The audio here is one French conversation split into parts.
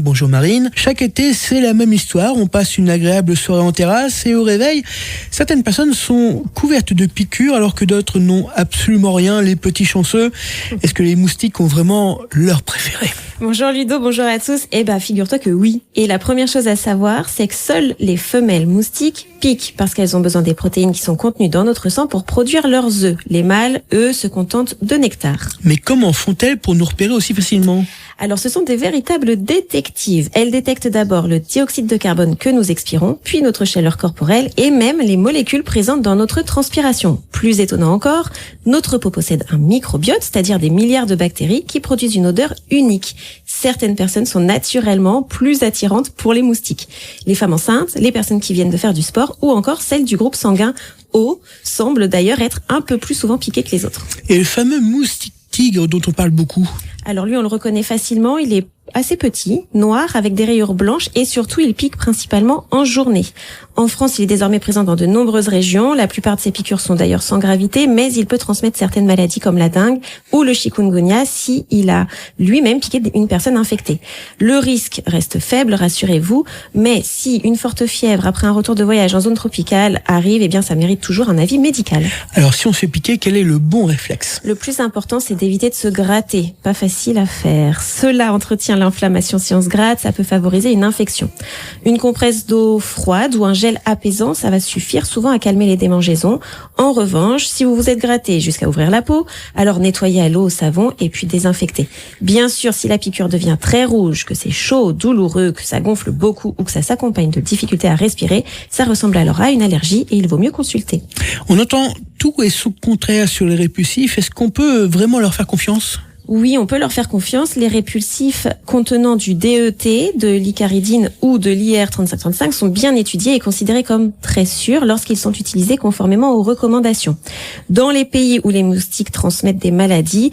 Bonjour Marine. Chaque été, c'est la même histoire. On passe une agréable soirée en terrasse et au réveil, certaines personnes sont couvertes de piqûres alors que d'autres n'ont absolument rien, les petits chanceux. Est-ce que les moustiques ont vraiment leur préféré ? Bonjour Ludo, bonjour à tous. Figure-toi que oui. Et la première chose à savoir, c'est que seules les femelles moustiques piquent parce qu'elles ont besoin des protéines qui sont contenues dans notre sang pour produire leurs œufs. Les mâles, eux, se contentent de nectar. Mais comment font-elles pour nous repérer aussi facilement ? Alors, ce sont des véritables détectives. Elles détectent d'abord le dioxyde de carbone que nous expirons, puis notre chaleur corporelle et même les molécules présentes dans notre transpiration. Plus étonnant encore, notre peau possède un microbiote, c'est-à-dire des milliards de bactéries qui produisent une odeur unique. Certaines personnes sont naturellement plus attirantes pour les moustiques. Les femmes enceintes, les personnes qui viennent de faire du sport ou encore celles du groupe sanguin O semblent d'ailleurs être un peu plus souvent piquées que les autres. Et le fameux moustique tigre dont on parle beaucoup ? Alors lui, on le reconnaît facilement, il est assez petit, noir, avec des rayures blanches et surtout il pique principalement en journée. En France, il est désormais présent dans de nombreuses régions. La plupart de ses piqûres sont d'ailleurs sans gravité, mais il peut transmettre certaines maladies comme la dengue ou le chikungunya si il a lui-même piqué une personne infectée. Le risque reste faible, rassurez-vous, mais si une forte fièvre après un retour de voyage en zone tropicale arrive, ça mérite toujours un avis médical. Alors si on se fait piquer, quel est le bon réflexe ? Le plus important, c'est d'éviter de se gratter. Pas facile à faire. Cela entretient l'inflammation si on se gratte, ça peut favoriser une infection. Une compresse d'eau froide ou un gel apaisant, ça va suffire souvent à calmer les démangeaisons. En revanche, si vous vous êtes gratté jusqu'à ouvrir la peau, alors nettoyez à l'eau au savon et puis désinfectez. Bien sûr, si la piqûre devient très rouge, que c'est chaud, douloureux, que ça gonfle beaucoup ou que ça s'accompagne de difficultés à respirer, ça ressemble alors à une allergie et il vaut mieux consulter. On entend tout et son contraire sur les répulsifs. Est-ce qu'on peut vraiment leur faire confiance ? Oui, on peut leur faire confiance. Les répulsifs contenant du DET, de l'icaridine ou de l'IR3535 sont bien étudiés et considérés comme très sûrs lorsqu'ils sont utilisés conformément aux recommandations. Dans les pays où les moustiques transmettent des maladies,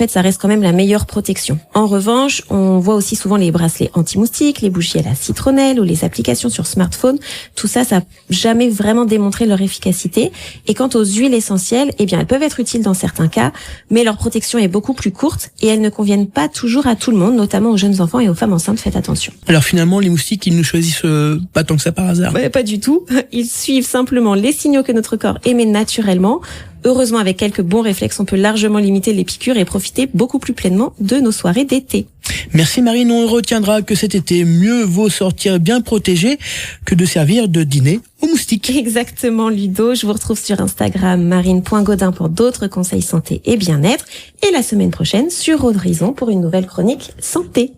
ça reste quand même la meilleure protection. En revanche, on voit aussi souvent les bracelets anti-moustiques, les bougies à la citronnelle ou les applications sur smartphone. Tout ça, ça n'a jamais vraiment démontré leur efficacité. Et quant aux huiles essentielles, elles peuvent être utiles dans certains cas, mais leur protection est beaucoup plus courte et elles ne conviennent pas toujours à tout le monde, notamment aux jeunes enfants et aux femmes enceintes. Faites attention. Alors finalement, les moustiques, ils ne choisissent pas tant que ça par hasard. Pas du tout. Ils suivent simplement les signaux que notre corps émet naturellement. Heureusement, avec quelques bons réflexes, on peut largement limiter les piqûres et profiter beaucoup plus pleinement de nos soirées d'été. Merci Marine, on retiendra que cet été, mieux vaut sortir bien protégé que de servir de dîner aux moustiques. Exactement Ludo, je vous retrouve sur Instagram marine.godin pour d'autres conseils santé et bien-être et la semaine prochaine sur Horizon pour une nouvelle chronique santé.